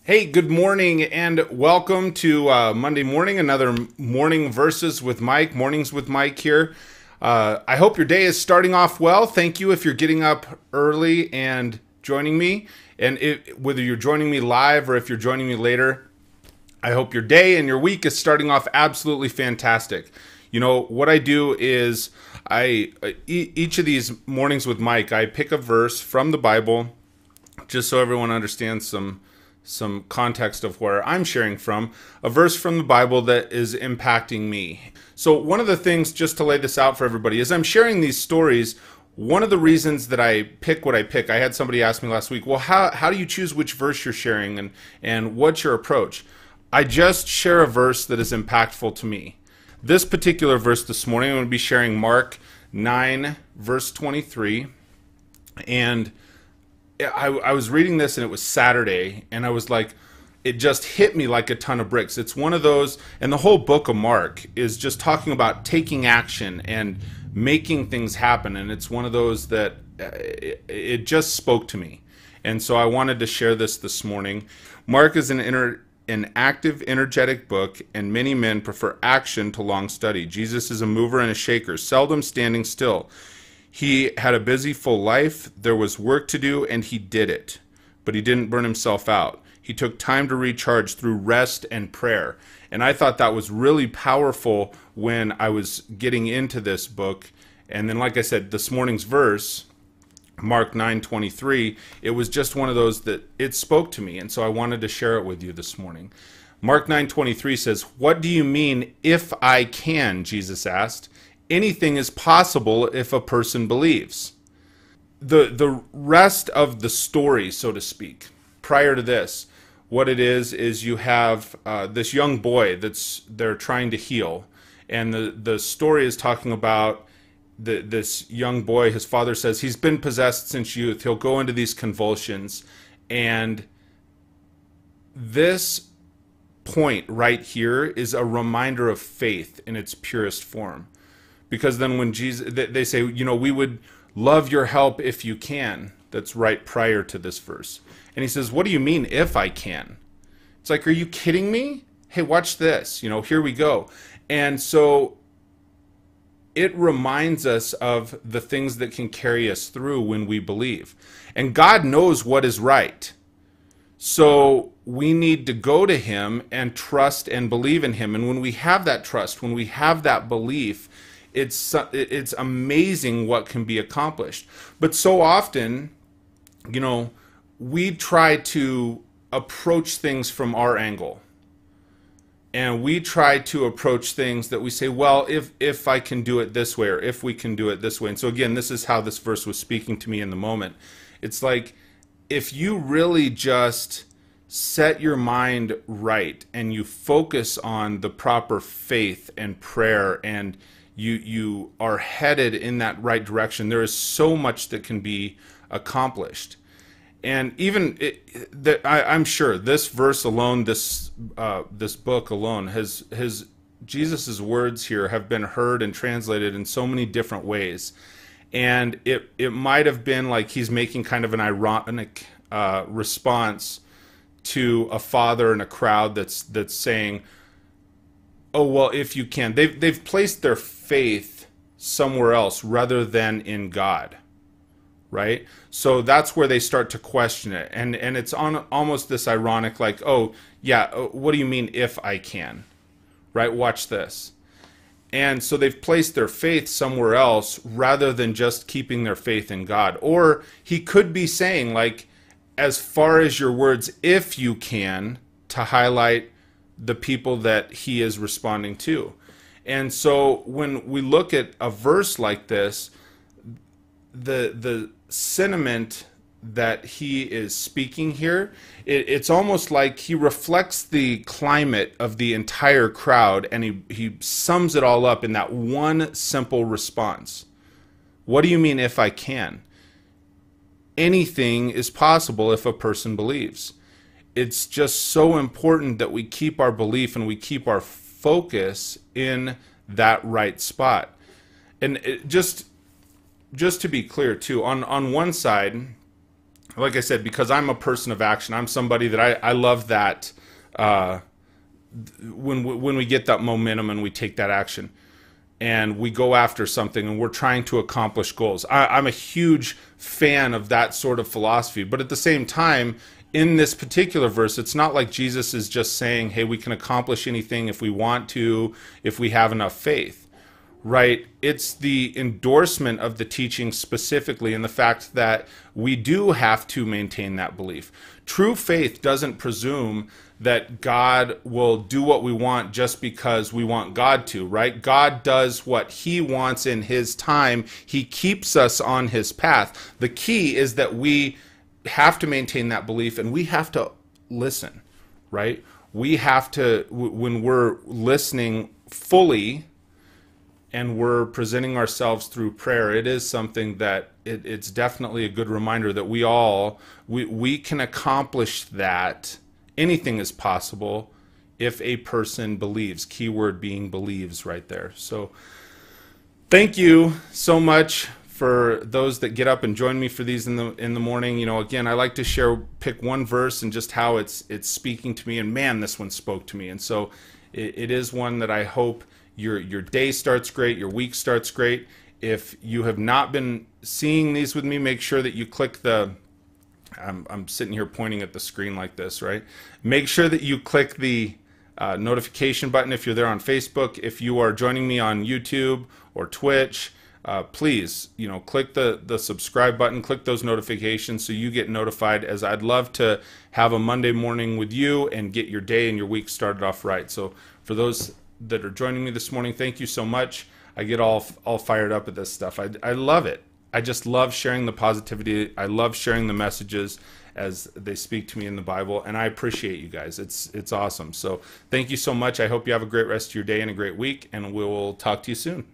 Hey, good morning and welcome to Monday morning, another morning verses with Mike, mornings with Mike here. I hope your day is starting off well. Thank you if you're getting up early and joining me. And whether you're joining me live or if you're joining me later, I hope your day and your week is starting off absolutely fantastic. You know, what I do is each of these mornings with Mike, I pick a verse from the Bible just so everyone understands some context of where I'm sharing from, a verse from the Bible that is impacting me. So one of the things, just to lay this out for everybody, is I'm sharing these stories. One of the reasons that I pick what I pick, I had somebody ask me last week, well, how do you choose which verse you're sharing and what's your approach? I just share a verse that is impactful to me. This particular verse this morning, I'm going to be sharing Mark 9, verse 23, and I was reading this and it was Saturday and I was like, it just hit me like a ton of bricks. It's one of those, and the whole book of Mark is just talking about taking action and making things happen. And it's one of those that it just spoke to me. And so I wanted to share this morning. Mark is an active, energetic book, and many men prefer action to long study. Jesus is a mover and a shaker, seldom standing still. He had a busy, full life. There was work to do, and he did it. But he didn't burn himself out. He took time to recharge through rest and prayer. And I thought that was really powerful when I was getting into this book. And then, like I said, this morning's verse, Mark 9:23, it was just one of those that it spoke to me. And so I wanted to share it with you this morning. Mark 9:23 says, "What do you mean, if I can?" Jesus asked. "Anything is possible if a person believes." The rest of the story, so to speak, prior to this, what it is you have this young boy they're trying to heal. And the story is talking about this young boy. His father says he's been possessed since youth. He'll go into these convulsions. And this point right here is a reminder of faith in its purest form. Because then when Jesus, they say, you know, we would love your help if you can. That's right prior to this verse. And he says, what do you mean if I can? It's like, are you kidding me? Hey, watch this. You know, here we go. And so it reminds us of the things that can carry us through when we believe. And God knows what is right. So we need to go to him and trust and believe in him. And when we have that trust, when we have that belief, it's amazing what can be accomplished. But so often, you know, we try to approach things from our angle. And we try to approach things that we say, well, if I can do it this way, or if we can do it this way. And so again, this is how this verse was speaking to me in the moment. It's like, if you really just set your mind right and you focus on the proper faith and prayer, and you are headed in that right direction, there is so much that can be accomplished. And even I'm sure this verse alone, this book alone, has Jesus's words here have been heard and translated in so many different ways. And it might have been like he's making kind of an ironic response to a father in a crowd that's saying, oh, well, if you can. They've placed their faith somewhere else rather than in God, right? So that's where they start to question it. And it's on almost this ironic, like, oh, yeah, what do you mean if I can? Right? Watch this. And so they've placed their faith somewhere else rather than just keeping their faith in God. Or he could be saying, like, as far as your words, if you can, to highlight the people that he is responding to. And so when we look at a verse like this, the sentiment that he is speaking here, it's almost like he reflects the climate of the entire crowd, and he sums it all up in that one simple response. What do you mean if I can? Anything is possible if a person believes. It's just so important that we keep our belief and we keep our focus in that right spot. And just to be clear too, on one side, like I said, because I'm a person of action, I'm somebody that I love that when we get that momentum and we take that action and we go after something and we're trying to accomplish goals. I'm a huge fan of that sort of philosophy. But at the same time, in this particular verse, it's not like Jesus is just saying, hey, we can accomplish anything if we want to, if we have enough faith, right? It's the endorsement of the teaching specifically and the fact that we do have to maintain that belief. True faith doesn't presume that God will do what we want just because we want God to, right? God does what he wants in his time. He keeps us on his path. The key is that we have to maintain that belief and we have to listen, right? We have to, when we're listening fully and we're presenting ourselves through prayer, it is something that it's definitely a good reminder that we can accomplish that. Anything is possible if a person believes. Keyword being believes right there. So thank you so much for those that get up and join me for these in the morning. You know, again, I like to pick one verse and just how it's speaking to me. And man, this one spoke to me. And so it is one that I hope your day starts great, your week starts great. If you have not been seeing these with me, make sure that you click the I'm sitting here pointing at the screen like this, right? Make sure that you click the notification button if you're there on Facebook. If you are joining me on YouTube or Twitch, please, you know, click the subscribe button, click those notifications so you get notified, as I'd love to have a Monday morning with you and get your day and your week started off right. So for those that are joining me this morning, thank you so much. I get all fired up at this stuff. I love it. I just love sharing the positivity. I love sharing the messages as they speak to me in the Bible, and I appreciate you guys. It's awesome. So thank you so much. I hope you have a great rest of your day and a great week, and we'll talk to you soon.